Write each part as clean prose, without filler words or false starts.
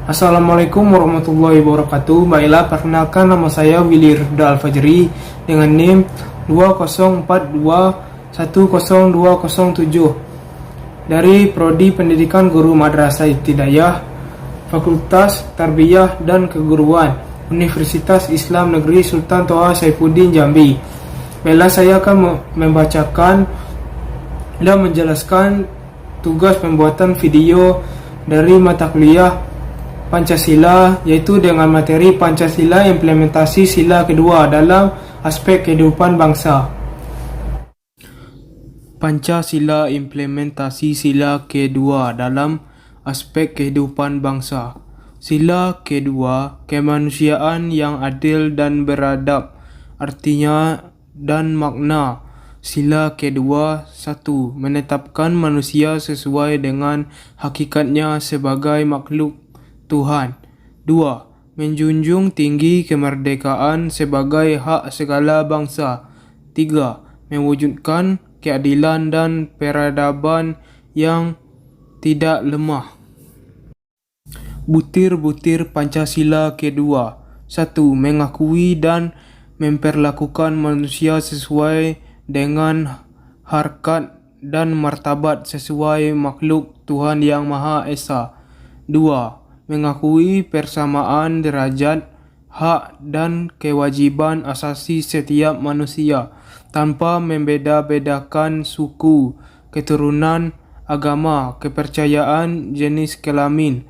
Assalamualaikum warahmatullahi wabarakatuh. Baiklah, perkenalkan nama saya Willy Ridha Al-Fajri dengan NIM 2042102007 dari Prodi Pendidikan Guru Madrasah Ibtidaiyah, Fakultas Tarbiyah dan Keguruan, Universitas Islam Negeri Sultan Toha Saifuddin Jambi. Baiklah, saya akan membacakan dan menjelaskan tugas pembuatan video dari mata kuliah Pancasila, yaitu dengan materi Pancasila implementasi sila kedua dalam aspek kehidupan bangsa. Pancasila implementasi sila kedua dalam aspek kehidupan bangsa. Sila kedua, kemanusiaan yang adil dan beradab. Artinya dan makna sila kedua: 1. Menetapkan manusia sesuai dengan hakikatnya sebagai makhluk Tuhan. 2. Menjunjung tinggi kemerdekaan sebagai hak segala bangsa. 3. Mewujudkan keadilan dan peradaban yang tidak lemah. Butir-butir Pancasila kedua. 1. Mengakui dan memperlakukan manusia sesuai dengan harkat dan martabat sesuai makhluk Tuhan Yang Maha Esa. 2. Mengakui persamaan derajat, hak dan kewajiban asasi setiap manusia tanpa membeda-bedakan suku, keturunan, agama, kepercayaan, jenis kelamin,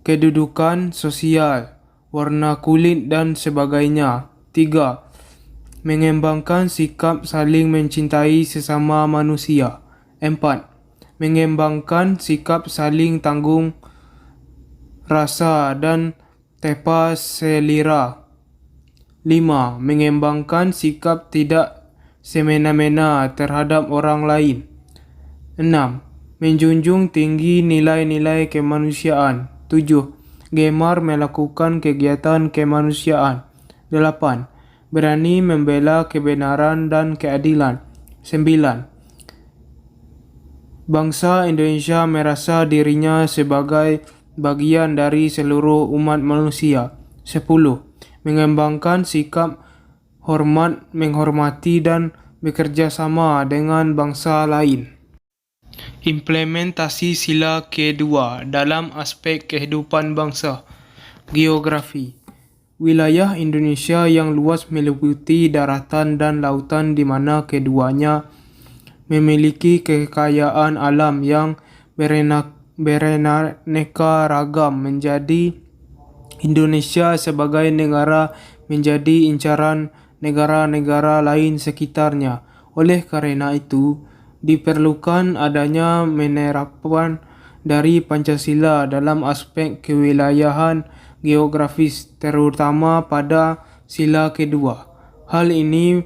kedudukan sosial, warna kulit dan sebagainya. 3. Mengembangkan sikap saling mencintai sesama manusia. 4. Mengembangkan sikap saling tanggung rasa dan tepa selera. 5. Mengembangkan sikap tidak semena-mena terhadap orang lain. 6. Menjunjung tinggi nilai-nilai kemanusiaan. 7. Gemar melakukan kegiatan kemanusiaan. 8. Berani membela kebenaran dan keadilan. 9. Bangsa Indonesia merasa dirinya sebagai bagian dari seluruh umat manusia. 10. Mengembangkan sikap hormat, menghormati dan bekerja sama dengan bangsa lain. Implementasi sila kedua dalam aspek kehidupan bangsa. Geografi. Wilayah Indonesia yang luas meliputi daratan dan lautan di mana keduanya memiliki kekayaan alam yang beraneka ragam. Menjadi Indonesia sebagai negara menjadi incaran negara-negara lain sekitarnya. Oleh karena itu, diperlukan adanya penerapan dari Pancasila dalam aspek kewilayahan geografis, terutama pada sila kedua. Hal ini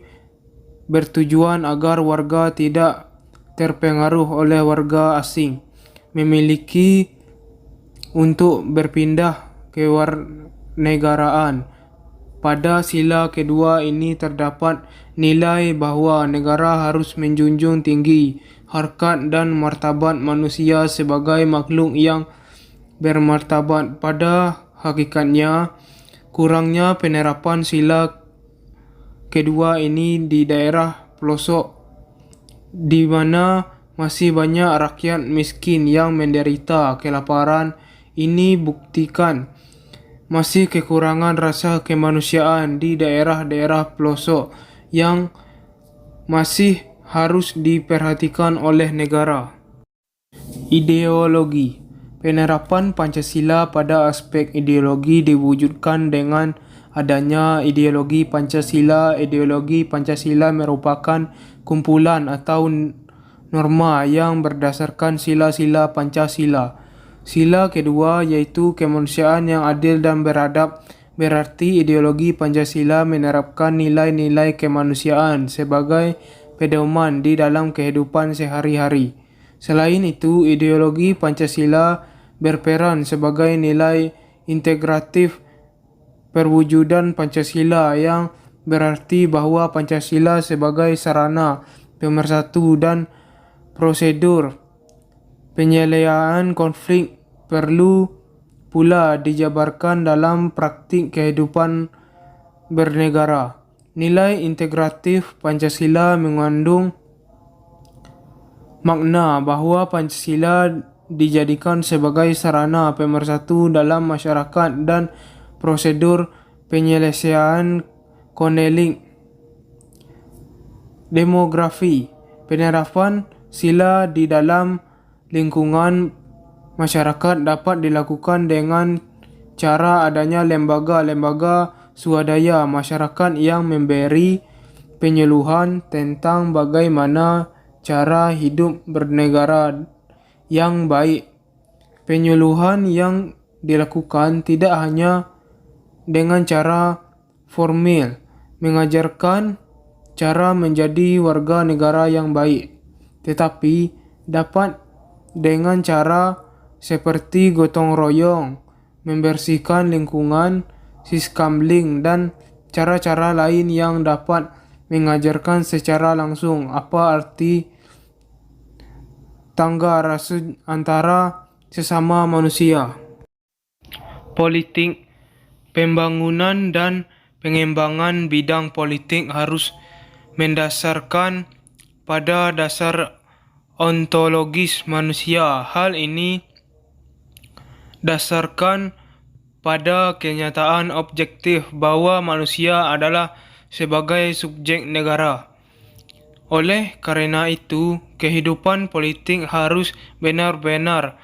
bertujuan agar warga tidak terpengaruh oleh warga asing, memiliki untuk berpindah ke negaraan. Pada sila kedua ini terdapat nilai bahwa negara harus menjunjung tinggi harkat dan martabat manusia sebagai makhluk yang bermartabat. Pada hakikatnya, kurangnya penerapan sila kedua ini di daerah pelosok di mana masih banyak rakyat miskin yang menderita kelaparan. Ini buktikan masih kekurangan rasa kemanusiaan di daerah-daerah pelosok yang masih harus diperhatikan oleh negara. Ideologi. Penerapan Pancasila pada aspek ideologi diwujudkan dengan adanya ideologi Pancasila. Ideologi Pancasila merupakan kumpulan atau norma yang berdasarkan sila-sila Pancasila. Sila kedua yaitu kemanusiaan yang adil dan beradab. Berarti ideologi Pancasila menerapkan nilai-nilai kemanusiaan sebagai pedoman di dalam kehidupan sehari-hari. Selain itu, ideologi Pancasila berperan sebagai nilai integratif perwujudan Pancasila, yang berarti bahwa Pancasila sebagai sarana pemersatu dan prosedur penyelesaian konflik perlu pula dijabarkan dalam praktik kehidupan bernegara. Nilai integratif Pancasila mengandung makna bahwa Pancasila dijadikan sebagai sarana pemersatu dalam masyarakat dan prosedur penyelesaian konflik demografi. Penerapan sila di dalam lingkungan masyarakat dapat dilakukan dengan cara adanya lembaga-lembaga swadaya masyarakat yang memberi penyuluhan tentang bagaimana cara hidup bernegara yang baik. Penyuluhan yang dilakukan tidak hanya dengan cara formal, mengajarkan cara menjadi warga negara yang baik, tetapi dapat dengan cara seperti gotong royong, membersihkan lingkungan, siskamling, dan cara-cara lain yang dapat mengajarkan secara langsung apa arti tangga rasa antara sesama manusia. Politik, pembangunan dan pengembangan bidang politik harus mendasarkan pada dasar ontologis manusia. Hal ini dasarkan pada kenyataan objektif bahwa manusia adalah sebagai subjek negara. Oleh karena itu, kehidupan politik harus benar-benar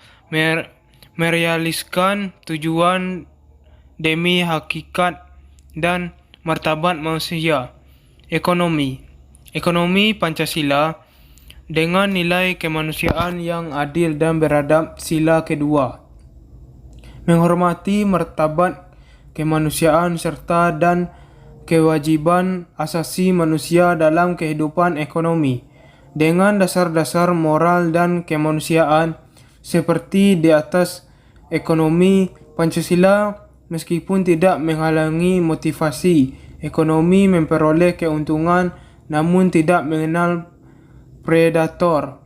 merealisasikan tujuan demi hakikat dan martabat manusia. Ekonomi Pancasila dengan nilai kemanusiaan yang adil dan beradab. Sila kedua, menghormati martabat kemanusiaan serta dan kewajiban asasi manusia dalam kehidupan ekonomi dengan dasar-dasar moral dan kemanusiaan seperti di atas. Ekonomi Pancasila meskipun tidak menghalangi motivasi ekonomi memperoleh keuntungan, namun tidak mengenal predator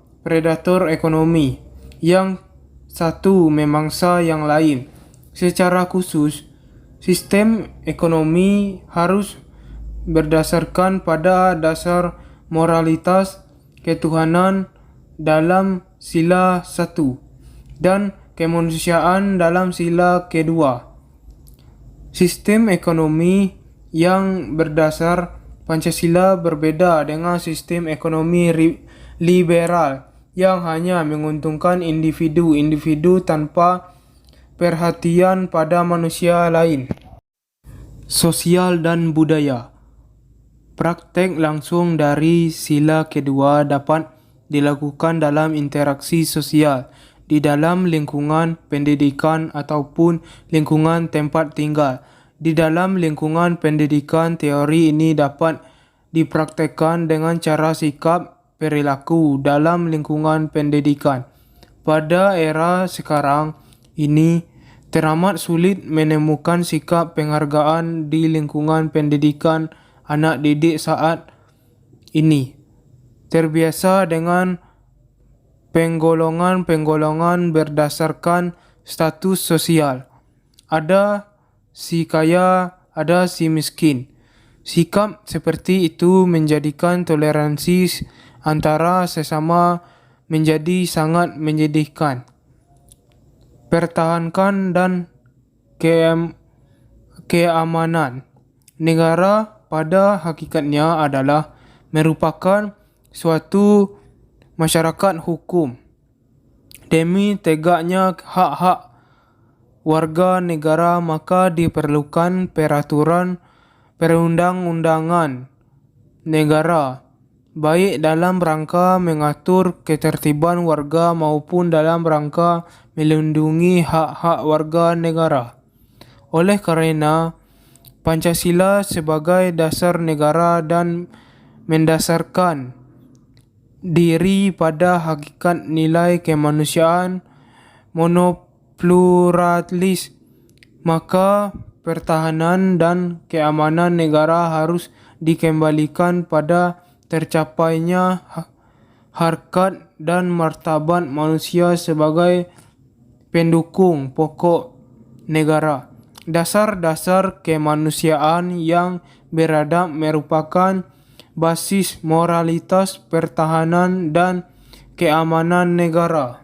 ekonomi yang satu memangsa yang lain. Secara khusus, sistem ekonomi harus berdasarkan pada dasar moralitas ketuhanan dalam sila 1 dan kemanusiaan dalam sila kedua. Sistem ekonomi yang berdasar Pancasila berbeda dengan sistem ekonomi liberal yang hanya menguntungkan individu tanpa perhatian pada manusia lain. Sosial dan budaya. Praktek langsung dari sila kedua dapat dilakukan dalam interaksi sosial di dalam lingkungan pendidikan ataupun lingkungan tempat tinggal. Di dalam lingkungan pendidikan, teori ini dapat dipraktekkan dengan cara sikap perilaku dalam lingkungan pendidikan. Pada era sekarang ini, teramat sulit menemukan sikap penghargaan di lingkungan pendidikan. Anak didik saat ini terbiasa dengan penggolongan berdasarkan status sosial. Ada si kaya, ada si miskin. Sikap seperti itu menjadikan toleransi antara sesama menjadi sangat menyedihkan. Pertahankan dan keamanan negara pada hakikatnya adalah merupakan suatu masyarakat hukum. Demi tegaknya hak-hak warga negara, maka diperlukan peraturan perundang-undangan negara, baik dalam rangka mengatur ketertiban warga maupun dalam rangka melindungi hak-hak warga negara. Oleh karena Pancasila sebagai dasar negara dan mendasarkan diri pada hakikat nilai kemanusiaan monopluralis, maka pertahanan dan keamanan negara harus dikembalikan pada tercapainya harkat dan martabat manusia sebagai pendukung pokok negara. Dasar-dasar kemanusiaan yang beradab merupakan basis moralitas pertahanan dan keamanan negara.